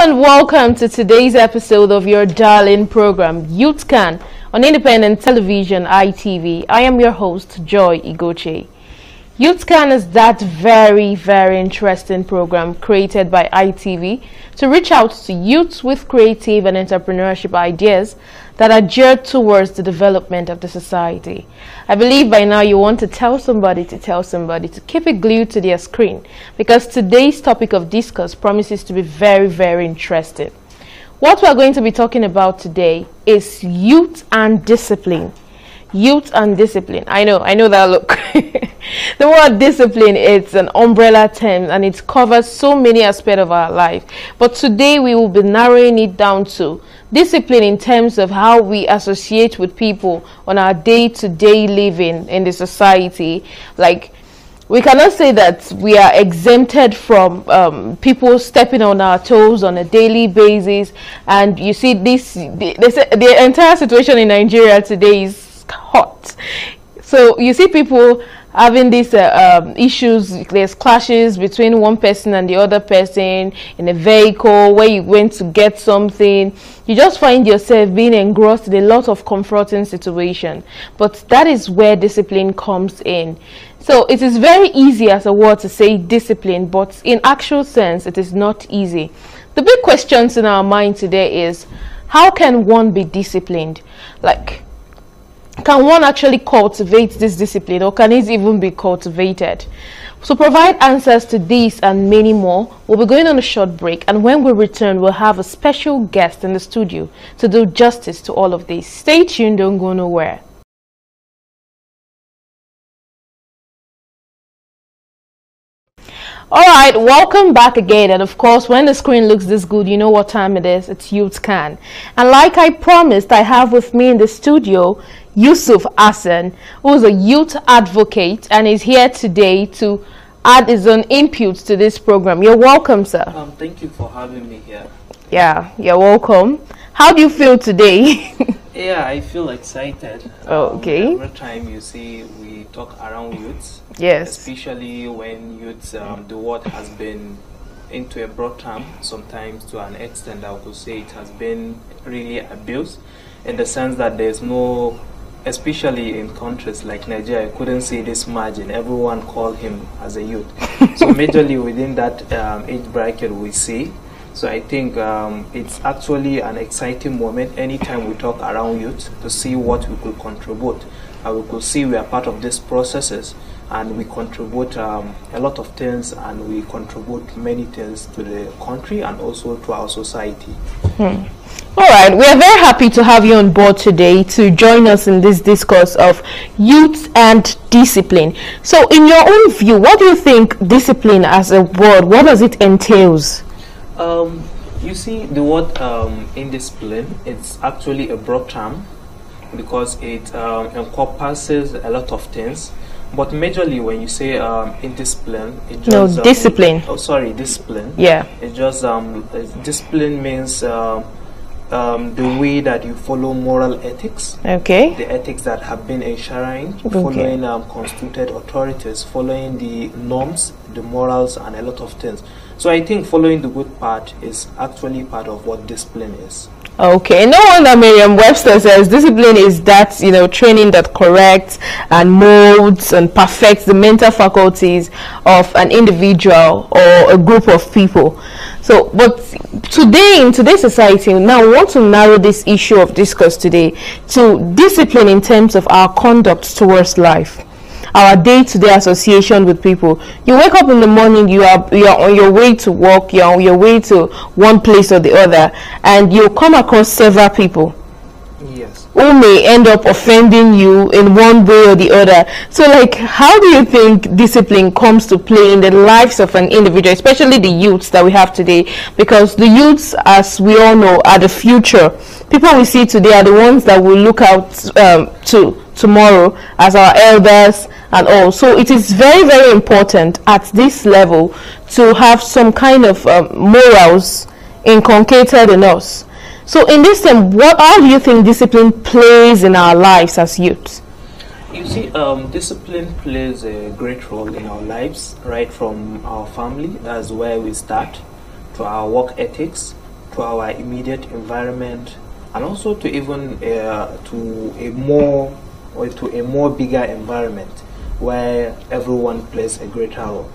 and welcome to today's episode of your darling program, Youth Can, on independent television, ITV. I am your host, Joy Igoche. Youth Can is that very interesting program created by ITV to reach out to youths with creative and entrepreneurship ideas that are geared towards the development of the society. I believe by now you want to tell somebody to keep it glued to their screen, because today's topic of discourse promises to be very interesting. What we are going to be talking about today is youth and discipline. Youth and discipline. I know that look. The word discipline is an umbrella term and it covers so many aspects of our life. But today we will be narrowing it down to discipline in terms of how we associate with people on our day-to-day living in the society. Like, we cannot say that we are exempted from people stepping on our toes on a daily basis. And you see the entire situation in Nigeria today is hot. So you see people having these issues. There's clashes between one person and the other person in a vehicle where you went to get something. You just find yourself being engrossed in a lot of confronting situation. But that is where discipline comes in. So it is very easy as a word to say discipline, but in actual sense it is not easy. The big questions in our mind today is, how can one be disciplined? Like, can one actually cultivate this discipline, or can it even be cultivated? To provide answers to these and many more, we'll be going on a short break, and when we return, we'll have a special guest in the studio to do justice to all of this. Stay tuned, don't go nowhere. Alright, welcome back again, and of course when the screen looks this good, you know what time it is. It's Youth Can. And like I promised, I have with me in the studio Yusuf Hassan, who is a youth advocate and is here today to add his own input to this program. You're welcome, sir. Thank you for having me here. Yeah, you're welcome. How do you feel today? Yeah, I feel excited. Okay. Every time you see we talk around youths, yes, especially when youths, the word has been into a broad term, sometimes to an extent I could say it has been really abused, in the sense that there's no, especially in countries like Nigeria, I couldn't see this margin. Everyone call him as a youth. So majorly within that age bracket we see. So I think it's actually an exciting moment anytime we talk around youth to see what we could contribute. We could see we are part of these processes and we contribute a lot of things, and we contribute many things to the country and also to our society. All right, we are very happy to have you on board today to join us in this discourse of youth and discipline. So in your own view, what do you think discipline as a word, what does it entails? You see, the word indiscipline, it's actually a broad term because it encompasses a lot of things. But majorly when you say indiscipline, it just... No, discipline. Oh, sorry, discipline. Yeah. It just, discipline means the way that you follow moral ethics. Okay. The ethics that have been enshrined, following constituted authorities, following the norms, the morals, and a lot of things. So I think following the good part is actually part of what discipline is. Okay, no wonder Merriam-Webster says discipline is that, training that corrects and molds and perfects the mental faculties of an individual or a group of people. So, but today, in today's society, now we want to narrow this issue of discourse today to discipline in terms of our conduct towards life, our day-to-day association with people. You wake up in the morning, you are on your way to work, you're on your way to one place or the other, and you come across several people, yes, who may end up offending you in one way or the other. So, like, how do you think discipline comes to play in the lives of an individual, especially the youths that we have today? Because the youths, as we all know, are the future. People we see today are the ones that will look out to tomorrow as our elders and all. So it is very important at this level to have some kind of morals inculcated in us. So in this time, how do you think discipline plays in our lives as youths? You see, discipline plays a great role in our lives, right from our family, that's where we start, to our work ethics, to our immediate environment, and also to even to a more or to a more bigger environment where everyone plays a greater role.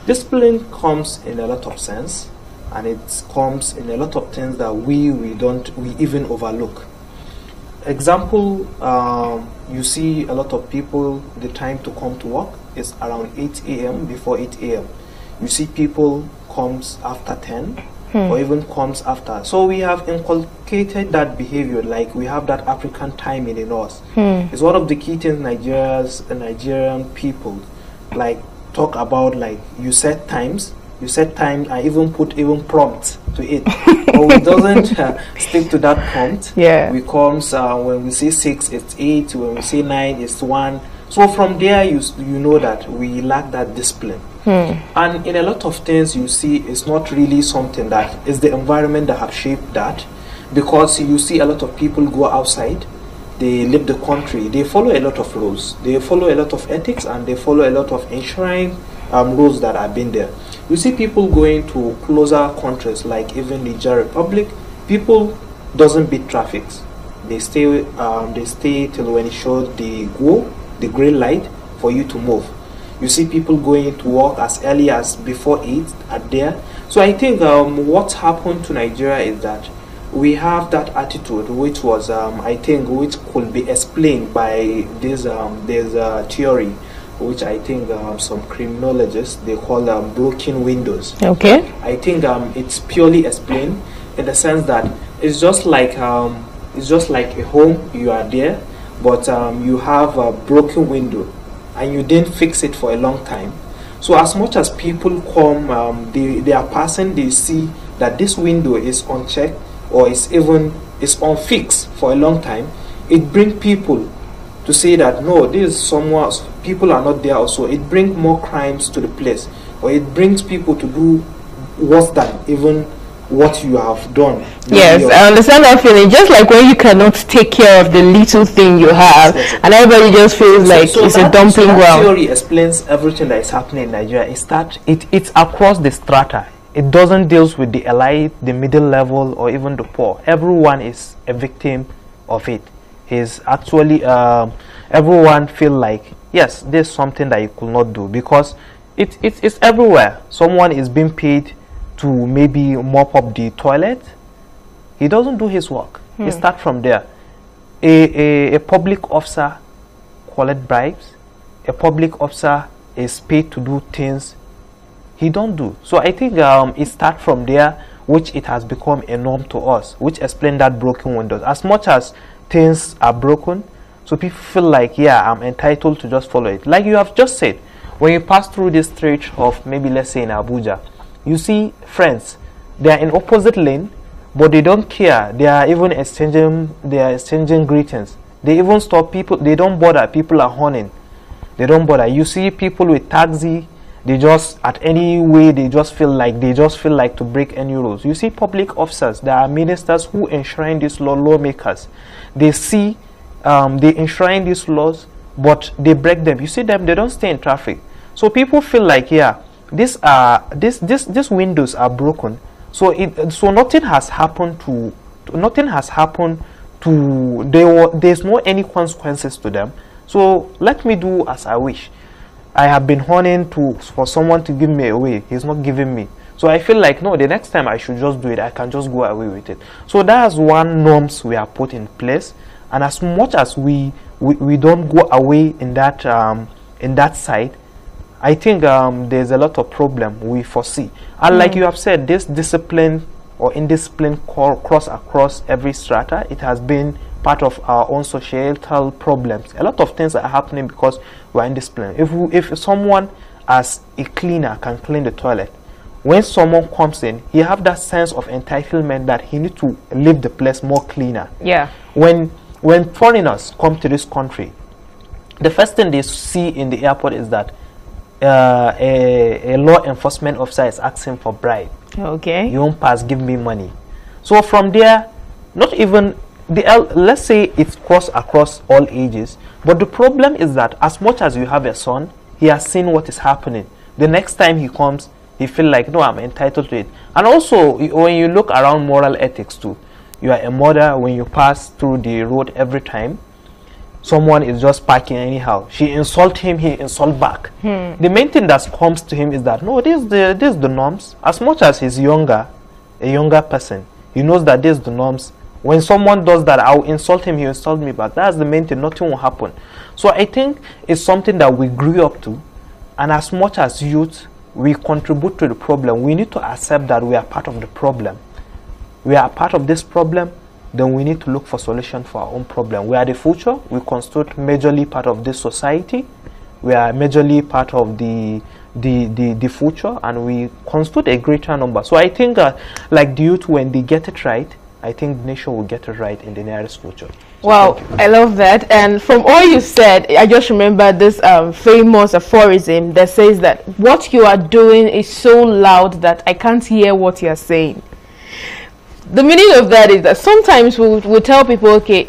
Discipline comes in a lot of sense, and it comes in a lot of things that we even overlook. Example, you see a lot of people, the time to come to work is around 8 a.m. before 8 a.m. You see people comes after 10 or even comes after. So we have inculcated that behavior, like we have that African timing in us. It's one of the key things Nigerian people like talk about, like you set times, I even put prompts to it. But we doesn't stick to that prompt. Yeah. We comes when we say 6, it's 8. When we say 9, it's 1. So from there, you know that we lack that discipline. And in a lot of things, you see, it's not really something that is the environment that have shaped that, because you see a lot of people go outside, they leave the country, they follow a lot of rules, they follow a lot of ethics, and they follow a lot of enshrined rules that have been there. You see people going to closer countries like even Niger Republic, people doesn't beat traffic. They stay till when it shows the green light for you to move. You see people going to work as early as before 8 at there. So I think what happened to Nigeria is that we have that attitude, which was I think which could be explained by this there's a theory which I think some criminologists they call broken windows. Okay. I think it's purely explained in the sense that it's just like a home. You are there, but you have a broken window and you didn't fix it for a long time. So as much as people come, they are passing, they see that this window is unchecked or is unfixed for a long time, it brings people to say that no, this is somewhere people are not there also. It brings more crimes to the place, or it brings people to do worse than even what you have done. Yes, I understand that feeling. Just like when you cannot take care of the little thing you have, and everybody just feels like it's a dumping ground. Theory explains everything that is happening in Nigeria. It's across the strata. It doesn't deal with the elite, the middle level, or even the poor. Everyone is a victim of it. Is actually everyone feel like yes, there's something that you could not do, because it's everywhere. Someone is being paid to maybe mop up the toilet. He doesn't do his work. He start from there. A public officer collect bribes. A public officer is paid to do things he don't do. So I think it start from there, which it has become a norm to us, which explain that broken windows. As much as things are broken, so people feel like yeah, I'm entitled to just follow it. Like you have just said, when you pass through this stretch of maybe let's say in Abuja, you see friends, they are in opposite lane, but they don't care. They are even exchanging greetings. They even stop people. They don't bother. People are honing. They don't bother. You see people with taxi. They just at any way they just feel like to break any rules. You see public officers. There are ministers who enshrine these lawmakers. They see they enshrine these laws, but they break them. You see them. They don't stay in traffic. So people feel like yeah, these windows are broken. So nothing has happened to there's no any consequences to them. So let me do as I wish. I have been honing for someone to give me away. He's not giving me. So I feel like no, the next time I should just do it. I can just go away with it. So that's one norms we are put in place. And as much as we don't go away in that side, I think there's a lot of problem we foresee. And like you have said, this discipline or indiscipline cross across every strata. It has been part of our own societal problems. A lot of things are happening because we're indisciplined. If someone as a cleaner can clean the toilet, when someone comes in, he have that sense of entitlement that he need to leave the place more cleaner. Yeah. When foreigners come to this country, the first thing they see in the airport is that a law enforcement officer is asking for bribe. Okay. You won't pass, give me money. So from there, not even let's say it's across all ages, but the problem is that as much as you have a son, he has seen what is happening. The next time he comes, He feel like, no, I'm entitled to it. And also, when you look around moral ethics too, you are a mother. When you pass through the road every time someone is just parking anyhow, she insult him, he insult back. The main thing that comes to him is that, no, this is the norms. As much as he's a younger person, he knows that this is the norms. When someone does that, I'll insult him, he'll insult me back. That's the main thing. Nothing will happen. So I think it's something that we grew up to, and as much as youth, we contribute to the problem. We need to accept that we are part of the problem. We are part of this problem, then we need to look for solution for our own problem. We are the future. We constitute majorly part of this society. We are majorly part of the future, and we constitute a greater number. So I think like the youth, when they get it right, I think the nation will get it right in the nearest future. So wow, I love that. And from all you said, I just remember this famous aphorism that says that what you are doing is so loud that I can't hear what you're saying. The meaning of that is that sometimes we'll tell people, okay,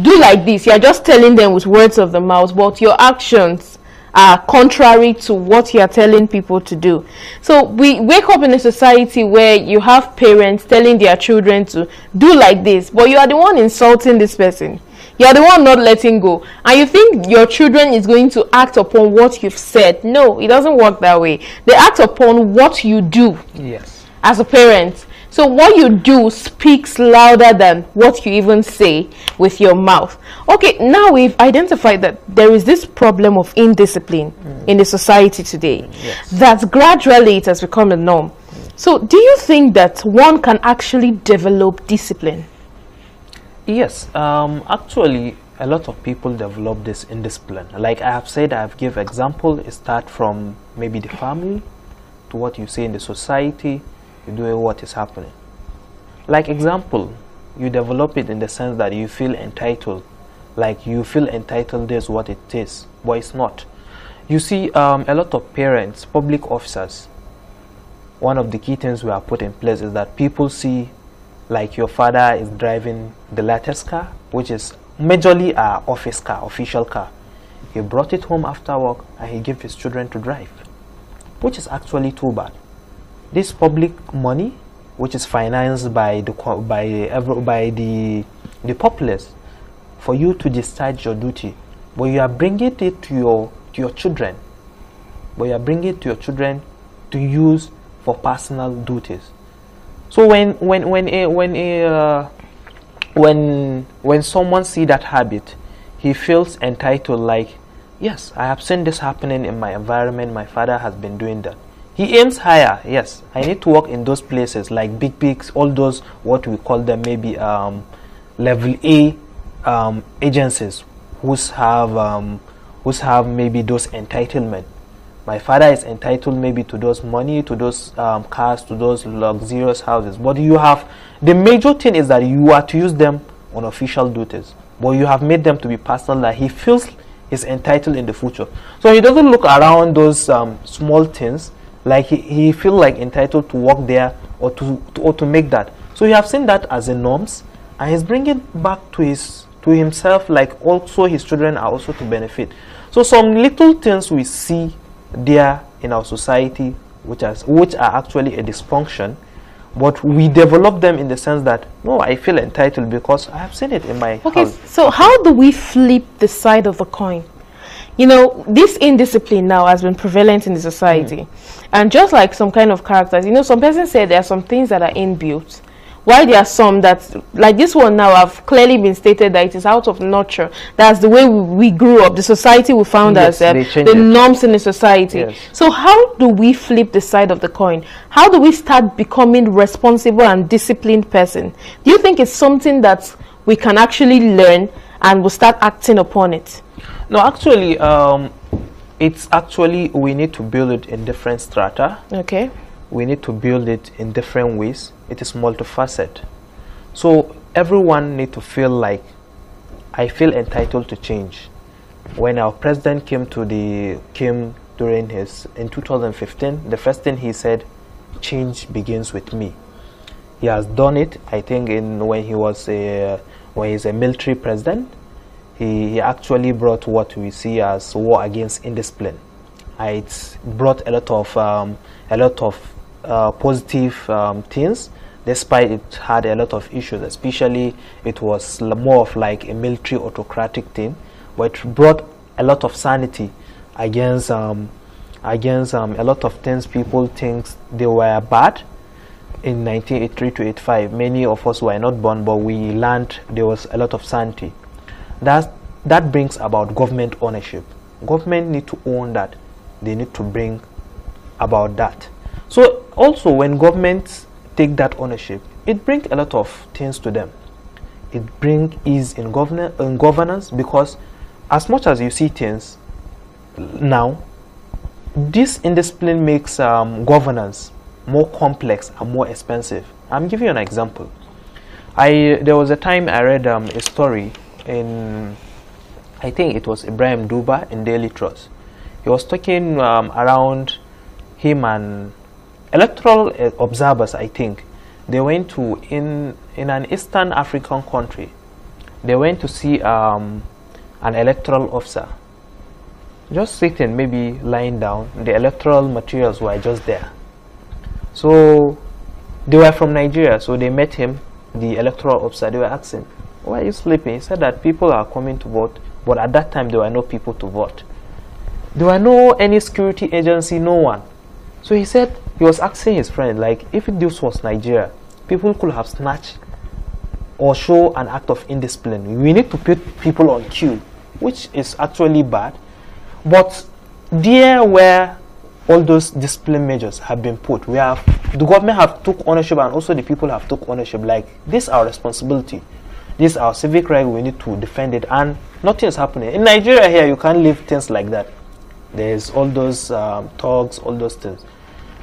do like this. You're just telling them with words of the mouth, but your actions are contrary to what you are telling people to do. So we wake up in a society where you have parents telling their children to do like this, but you are the one insulting this person. You are the one not letting go, and you think your children is going to act upon what you've said. No, it doesn't work that way. They act upon what you do. Yes. As a parent. So what you do speaks louder than what you even say with your mouth. Okay, now we've identified that there is this problem of indiscipline in the society today. Yes. That gradually it has become a norm. So do you think that one can actually develop discipline? Yes, actually a lot of people develop this indiscipline. Like I have said, I have give example. It start from maybe the family to what you say in the society. You do what is happening. Like example, you develop it in the sense that you feel entitled. Like you feel entitled, this is what it is, but it's not. You see, a lot of parents, public officers, one of the key things we have put in place is that people see like your father is driving the latest car, which is majorly an office car, official car. He brought it home after work and he gave his children to drive, which is actually too bad. This public money, which is financed by the populace, for you to discharge your duty, but you are bringing it to your children. But you are bringing it to your children to use for personal duties. So when someone see that habit, he feels entitled. Like, yes, I have seen this happening in my environment. My father has been doing that. He aims higher. Yes, I need to work in those places like big, all those, what we call them, maybe level A agencies who's have maybe those entitlement. My father is entitled maybe to those money, to those cars, to those luxurious houses. But you have, the major thing is that you are to use them on official duties. But you have made them to be personal, that he feels is entitled in the future. So he doesn't look around those small things. Like he feel like entitled to work there or to make that. So you have seen that as a norms, and he's bringing back to himself, like also his children are also to benefit. So some little things we see there in our society, which are actually a dysfunction, but we develop them in the sense that, no, I feel entitled because I have seen it in my house. So how do we flip the side of the coin? You know, this indiscipline now has been prevalent in the society. And just like some kind of characters, you know, some persons say there are some things that are inbuilt, while there are some that, like this one now, have clearly been stated that it is out of nurture. That's the way we grew up, the society we found ourselves, the norms in the society. Yes. So how do we flip the side of the coin? How do we start becoming responsible and disciplined person? Do you think it's something that we can actually learn and we'll start acting upon it? No, actually, it's actually, we need to build it in different strata. Okay. We need to build it in different ways. It is multifaceted. So everyone need to feel like, I feel entitled to change. When our president came during in 2015, the first thing he said, change begins with me. He has done it, I think, when he's a military president. He actually brought what we see as war against indiscipline. It's brought a lot of positive things, despite it had a lot of issues. Especially, it was more of like a military autocratic thing, but it brought a lot of sanity against a lot of things people think they were bad in 1983 to 85. Many of us were not born, but we learned there was a lot of sanity. That brings about government ownership. Government need to own that. They need to bring about that. So also, when governments take that ownership, it brings a lot of things to them. It brings ease in governance, because as much as you see things now, this indiscipline makes governance more complex and more expensive. I'm giving you an example. There was a time I read a story in, I think it was Ibrahim Duba in Daily Trust. He was talking around him and electoral observers. I think they went to in an Eastern African country. They went to see an electoral officer just sitting, maybe lying down. The electoral materials were just there. So they were from Nigeria, so they met him, the electoral officer. They were asking, why are you sleeping? He said that people are coming to vote, but at that time there were no people to vote. There were no any security agency, no one. So he said, he was asking his friend, like, if this was Nigeria, people could have snatched or show an act of indiscipline. We need to put people on queue, which is actually bad. But there where all those discipline measures have been put, the government have took ownership, and also the people have took ownership. Like, this is our responsibility. This is our civic right. We need to defend it, and nothing is happening. In Nigeria here, you can't leave things like that. There's all those talks, all those things.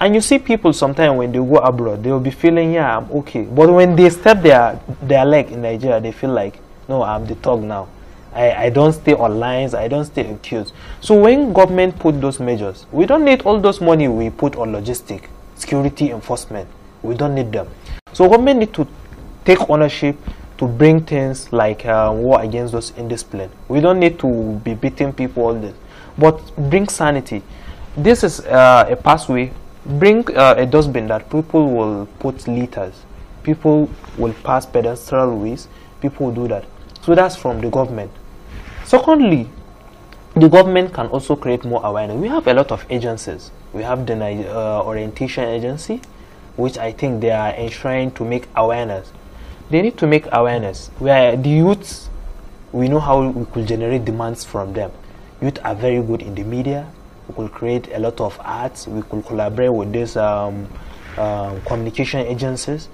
And you see people sometimes when they go abroad, they will be feeling, yeah, I'm okay. But when they step their leg in Nigeria, they feel like, no, I'm the thug now. I don't stay on lines, I don't stay in queues. So when government put those measures, we don't need all those money we put on logistic, security enforcement. We don't need them. So government need to take ownership to bring things like war against those indiscipline. We don't need to be beating people all this, but bring sanity. This is a pathway. Bring a dustbin that people will put litters. People will pass pedestrian ways. People will do that. So that's from the government. Secondly, the government can also create more awareness. We have a lot of agencies. We have the orientation agency, which I think they are enshrined to make awareness. They need to make awareness. Where the youths, we know how we could generate demands from them. Youth are very good in the media. We could create a lot of arts. We could collaborate with these communication agencies.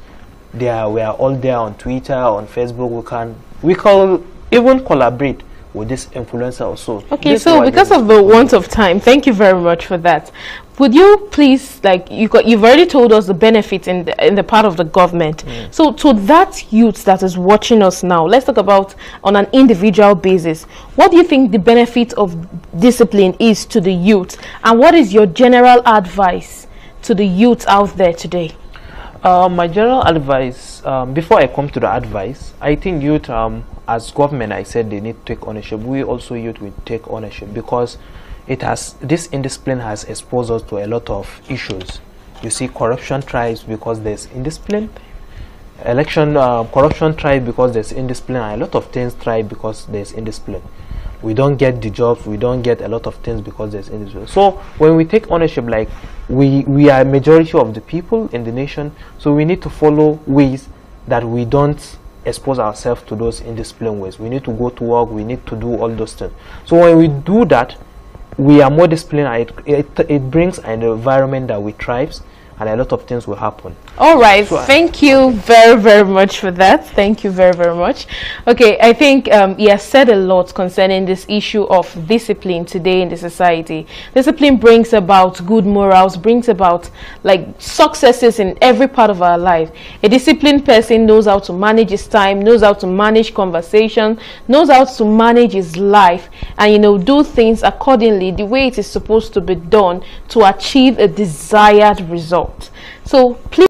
We are all there on Twitter, on Facebook. We can even collaborate with this influencer also. Okay, so because of the want of time, thank you very much for that. Would you please, like, you've already told us the benefits in the part of the government. So to that youth that is watching us now, let's talk about on an individual basis. What do you think the benefit of discipline is to the youth, and what is your general advice to the youth out there today? My general advice, before I come to the advice, I think youth, as government, I said they need to take ownership. We also youth will take ownership, because this indiscipline has exposed us to a lot of issues. You see, corruption thrives because there's indiscipline. Corruption thrives because there's indiscipline, and a lot of things thrive because there's indiscipline. We don't get the jobs, we don't get a lot of things because there's indiscipline. So when we take ownership, like we are a majority of the people in the nation, so we need to follow ways that we don't expose ourselves to those indisciplined ways. We need to go to work, we need to do all those things. So when we do that, we are more disciplined. It brings an environment that we thrive, and a lot of things will happen. All right, so thank you very, very much for that. Thank you very, very much. Okay, I think he has said a lot concerning this issue of discipline today in the society. Discipline brings about good morals, brings about like successes in every part of our life. A disciplined person knows how to manage his time, knows how to manage conversation, knows how to manage his life, and do things accordingly the way it is supposed to be done to achieve a desired result. So please